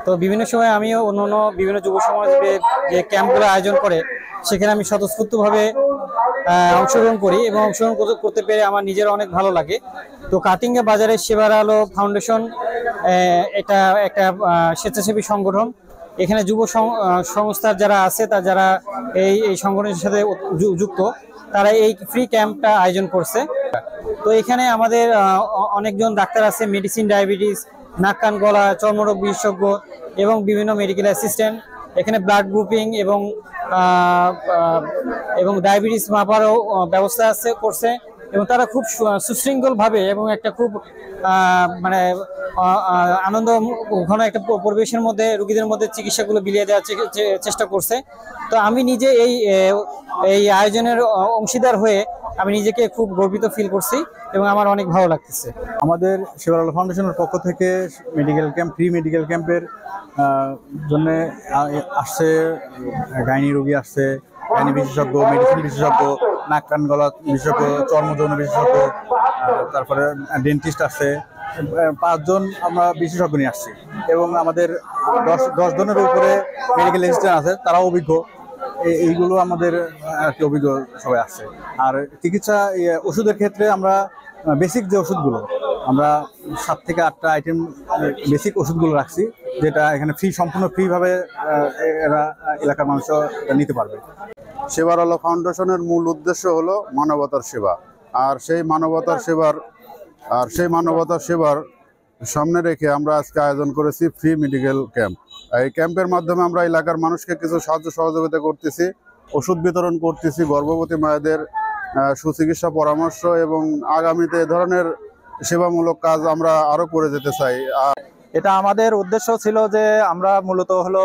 তো বিভিন্ন সময় আমিও অন্যান্য বিভিন্ন যুব সমাজের যে ক্যাম্পগুলো আয়োজন করে সেখানে আমি স্বতঃস্ফূর্তভাবে অংশগ্রহণ করি এবং অংশগ্রহণ করতে পেরে আমার নিজের অনেক ভালো লাগে। তো কাটিঙ্গা বাজারের সেবার আলো ফাউন্ডেশন এটা একটা স্বেচ্ছাসেবী সংগঠন। এখানে যুব সংস্থার যারা আছে যারা এই সংগঠনের সাথে যুক্ত, তারা এই ফ্রি ক্যাম্পটা আয়োজন করছে। তো এখানে আমাদের অনেকজন ডাক্তার আছে, মেডিসিন, ডায়াবেটিস, নাক কান গলা, চর্মরোগ বিশেষজ্ঞ এবং বিভিন্ন মেডিকেল অ্যাসিস্ট্যান্ট। এখানে ব্লাড গ্রুপিং এবং ডায়াবেটিস মাপারও ব্যবস্থা করছে এবং তারা খুব সুশৃঙ্খলভাবে এবং একটা খুব মানে আনন্দ ঘন একটা পরিবেশের মধ্যে রোগীদের মধ্যে চিকিৎসাগুলো বিলিয়ে দেওয়ার চেষ্টা করছে। তো আমি নিজে এই আয়োজনের অংশীদার হয়ে আমি নিজেকে খুব গর্বিত ফিল করছি এবং আমার অনেক ভালো লাগতেছে। আমাদের সেবার আলো ফাউন্ডেশনের পক্ষ থেকে মেডিকেল ক্যাম্প, ফ্রি মেডিকেল ক্যাম্পের জন্য আসছে গাইনি রোগী আসছে, গাইনি বিশেষজ্ঞ, মেডিসিন বিশেষজ্ঞ, নাক কান গলা বিশেষজ্ঞ, চর্মযৌন বিশেষজ্ঞ, তারপরে ডেন্টিস্ট আসছে। 5 জন আমরা বিশেষজ্ঞ নিয়ে আসছি এবং আমাদের 10 জনের উপরে মেডিকেল অ্যাসিস্ট্যান্ট আছে, তারাও অভিজ্ঞ। এইগুলো আমাদের অভিজ্ঞ সবাই আসছে। আর চিকিৎসা ওষুধের ক্ষেত্রে আমরা বেসিক যে ওষুধগুলো আমরা 7 থেকে 8টা আইটেম বেসিক ওষুধগুলো রাখছি, যেটা এখানে সম্পূর্ণ ফ্রিভাবে এরা এলাকার মানুষ নিতে পারবে। সেবার আলো ফাউন্ডেশনের মূল উদ্দেশ্য হলো মানবতার সেবা। আর সেই মানবতার সেবার সামনে রেখে আমরা আজকে আয়োজন করেছি ফ্রি মেডিকেল ক্যাম্প। এই ক্যাম্পের মাধ্যমে আমরা এলাকার মানুষকে কিছু সাহায্য সহযোগিতা করতেছি, ওষুধ বিতরণ করতেছি, গর্ভবতী মায়েদের সুচিকিৎসা পরামর্শ, এবং আগামীতে এ ধরনের সেবামূলক কাজ আমরা আরো করে যেতে চাই। এটা আমাদের উদ্দেশ্য ছিল যে আমরা মূলত হলো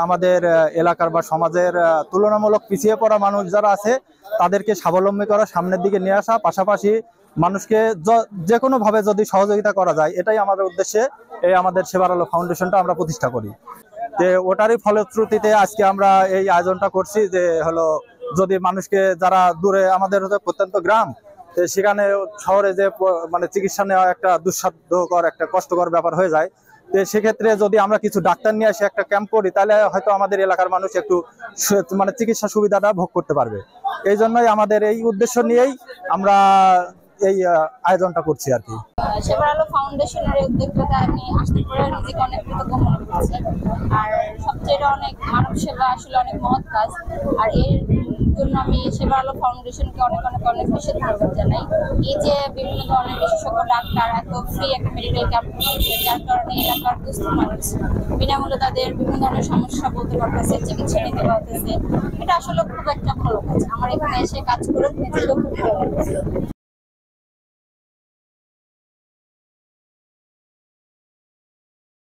আমাদের এলাকার বা সমাজের তুলনামূলক পিছিয়ে পড়া মানুষ যারা আছে তাদেরকে স্বাবলম্বী করা, সামনের দিকে নিয়ে আসা, পাশাপাশি মানুষকে যে কোনো ভাবে যদি সহযোগিতা করা যায়, এটাই আমাদের উদ্দেশ্যে এই আমাদের সেবার আলো ফাউন্ডেশনটা আমরা প্রতিষ্ঠা করি। যে ওটারই ফলশ্রুতিতে আজকে আমরা এই আয়োজনটা করছি, যে হলো যদি মানুষকে যারা দূরে, আমাদের প্রত্যন্ত গ্রাম, সেখানে শহরে যে মানে চিকিৎসা নেওয়া একটা দুঃসাধ্যকর, একটা কষ্টকর ব্যাপার হয়ে যায়। তো সেক্ষেত্রে যদি আমরা কিছু ডাক্তার নিয়ে এসে একটা ক্যাম্প করি, তাহলে হয়তো আমাদের এলাকার মানুষ একটু মানে চিকিৎসা সুবিধাটা ভোগ করতে পারবে। এই জন্যই আমাদের এই উদ্দেশ্য নিয়েই আমরা এই আয়োজনটা করছি আর কি। সেবার আলো ফাউন্ডেশনের উদ্যোগটাতে আমি আসতে পারে নিজেকে অনেক কৃতজ্ঞ মনে করছি। আর সবচেয়ে অনেক মানব সেবা আসলে অনেক মহৎ কাজ। আর এর জন্য আমি সেবার আলো ফাউন্ডেশনকে অনেক বেশি ধন্যবাদ জানাই। এই যে বিভিন্ন ধরনের বিশেষজ্ঞ ডাক্তার এত ফ্রি একটা মেডিকেল ক্যাম্প করছে, যার কারণে এলাকার দুস্থ মানুষ বিনামূল্যে তাদের বিভিন্ন ধরনের সমস্যা বলতে পারতেছে, চিকিৎসা নিতে পারতেছে। এটা আসলে খুব একটা ভালো কাজ। আমার এখানে এসে কাজ করে নিজেকেও খুব ভালো লাগছে।